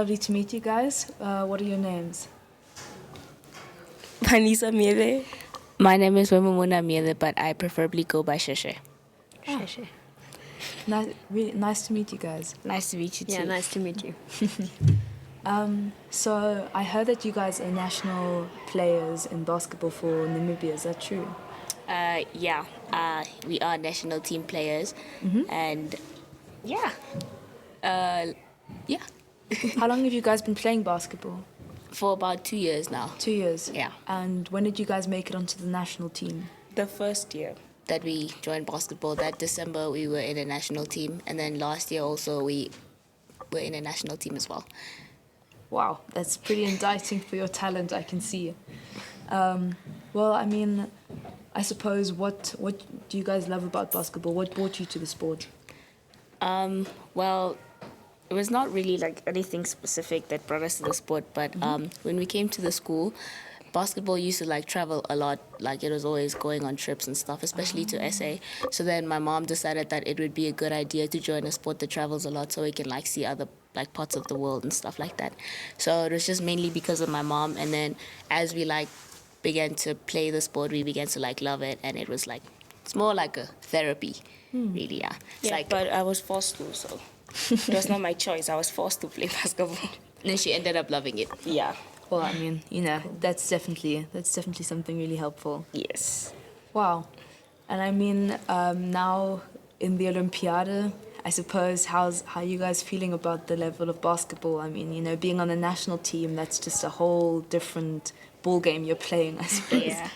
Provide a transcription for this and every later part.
lovely to meet you guys. What are your names? Vaanisa Miele. My name is Wemamuna Miele, but I preferably go by Cheche. Cheche. Really nice to meet you guys. Nice to meet you too. Yeah, nice to meet you. So I heard that you guys are national players in basketball for Namibia. Is that true? Yeah, we are national team players, and yeah, yeah, How long have you guys been playing basketball? for about 2 years now. 2 years. Yeah. And when did you guys make it onto the national team? The first year. That we joined basketball. That December we were in a national team, and then last year also we were in a national team as well. Wow, that's pretty indicting for your talent, I can see. Well, I mean, I suppose what do you guys love about basketball? What brought you to the sport? Well, it was not really like anything specific that brought us to the sport, but when we came to the school, basketball used to like travel a lot. Like it was always going on trips and stuff, especially to SA. So then my mom decided that it would be a good idea to join a sport that travels a lot, so we can like see other like parts of the world and stuff like that. So it was just mainly because of my mom, and then as we like began to play the sport, we began to like love it, and it was like it's more like a therapy, really. Yeah. It's Yeah, like but I was forced to, so it was not my choice. I was forced to play basketball. then she ended up loving it. Yeah. Well, I mean, you know, that's definitely something really helpful. Yes. Wow. And I mean, now in the Olympiade, I suppose, how are you guys feeling about the level of basketball? I mean, you know, being on the national team, that's just a whole different ball game you're playing, I suppose. Yeah.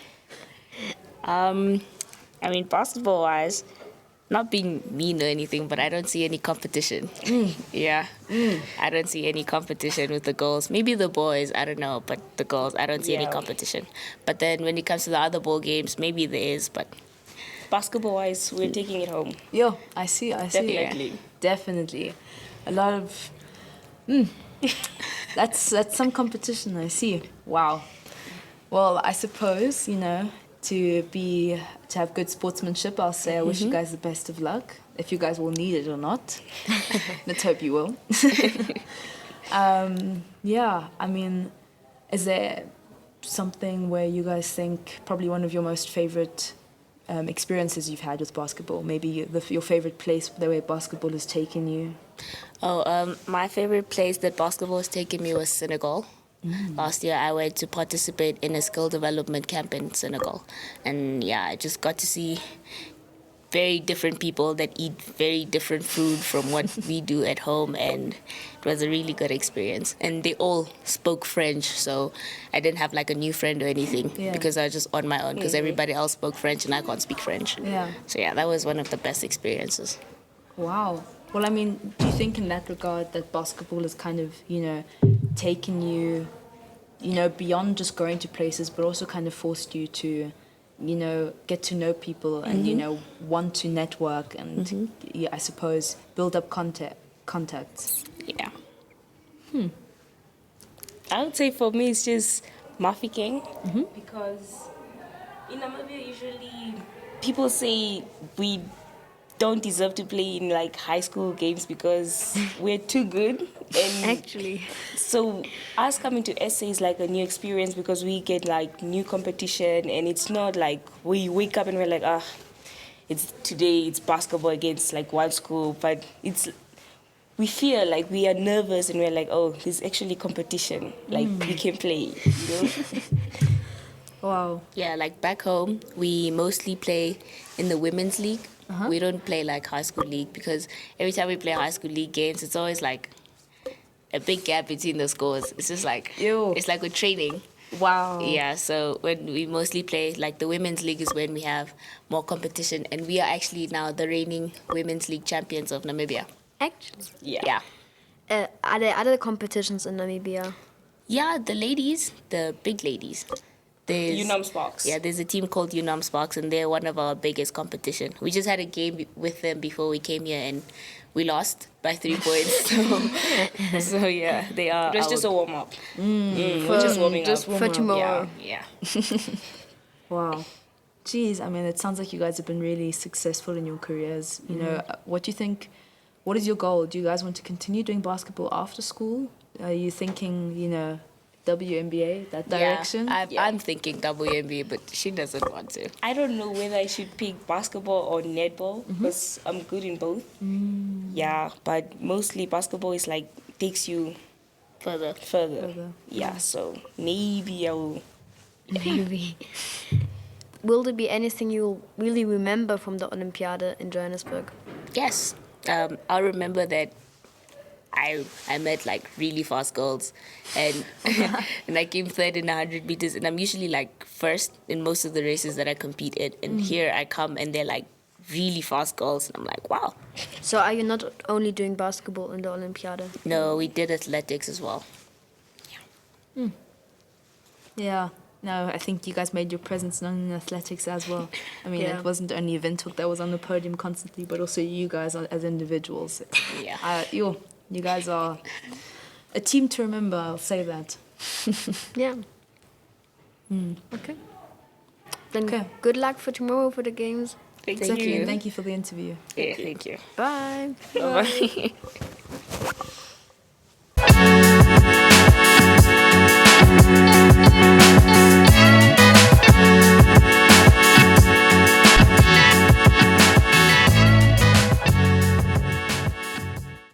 I mean, basketball-wise, Not being mean or anything, but I don't see any competition. Yeah. I don't see any competition with the girls. Maybe the boys, I don't know, but the girls, I don't see any Yeah. competition. But then when it comes to the other ball games, maybe there is, but basketball-wise, we're taking it home. Yeah, I see. Definitely. Definitely. A lot of... That's some competition, I see. Wow. Well, I suppose, you know, to have good sportsmanship, I'll say I wish you guys the best of luck. If you guys will need it or not. Let's hope you will. Yeah, I mean, is there something where you guys think probably one of your most favorite experiences you've had with basketball? Maybe your favorite place where basketball has taken you? My favorite place that basketball has taken me was Senegal. Last year, I went to participate in a skill development camp in Senegal. And yeah, I just got to see very different people that eat very different food from what we do at home. And it was a really good experience. And they all spoke French, so I didn't have like a new friend or anything because I was just on my own because everybody else spoke French and I can't speak French. Yeah. So yeah, that was one of the best experiences. Wow. Well, I mean, do you think in that regard that basketball has kind of, you know, taken you, you know, beyond just going to places, but also kind of forced you to, you know, get to know people and, you know, want to network and, yeah, I suppose, build up contacts? Yeah. I would say for me, it's just mafiking because in Namibia, usually people say we don't deserve to play in like high school games because we're too good. And Actually, so us coming to SA is like a new experience because we get like new competition, and it's not like we wake up and we're like, it's basketball against like one school, but we feel like we are nervous and we're like, oh, there's actually competition, like we can play, you know? Wow. Yeah, like back home, we mostly play in the women's league. We don't play like high school league because every time we play high school league games, it's always like a big gap between the scores. It's just like, it's like we're training. Wow. Yeah, so when we mostly play, like the women's league is when we have more competition. And we are actually now the reigning women's league champions of Namibia. actually, Yeah. are there other competitions in Namibia? Yeah, the ladies, the big ladies. UNAM Sparks. Yeah, there's a team called UNAM Sparks, and they're one of our biggest competition. We just had a game with them before we came here, and we lost by 3 points. So yeah, they are. It was just a warm up. We're just warming up. For tomorrow. Yeah. Wow. Geez, I mean, it sounds like you guys have been really successful in your careers. You know, what do you think what is your goal? Do you guys want to continue doing basketball after school? Are you thinking, WNBA, that direction? Yeah, I'm thinking WNBA, but she doesn't want to. I don't know whether I should pick basketball or netball because I'm good in both. Yeah, but mostly basketball is like takes you Further. further. Yeah, so maybe I will. Maybe. Will there be anything you'll really remember from the Olympiade in Johannesburg? Yes. I remember that I met like really fast girls, and and I came third in 100 meters, and I'm usually like first in most of the races that I compete in, and here I come and they're like really fast girls, and I'm like, wow. So are you not only doing basketball in the Olympiade? No, we did athletics as well. Yeah. No, I think you guys made your presence known in athletics as well. I mean, Yeah. it wasn't only Windhoek that was on the podium constantly, but also you guys as individuals. Yeah. You guys are a team to remember, I'll say that. Yeah. Okay. Then Okay. good luck for tomorrow for the games. Thank Exactly, you. and thank you for the interview. Yeah, thank you. Bye. Bye-bye.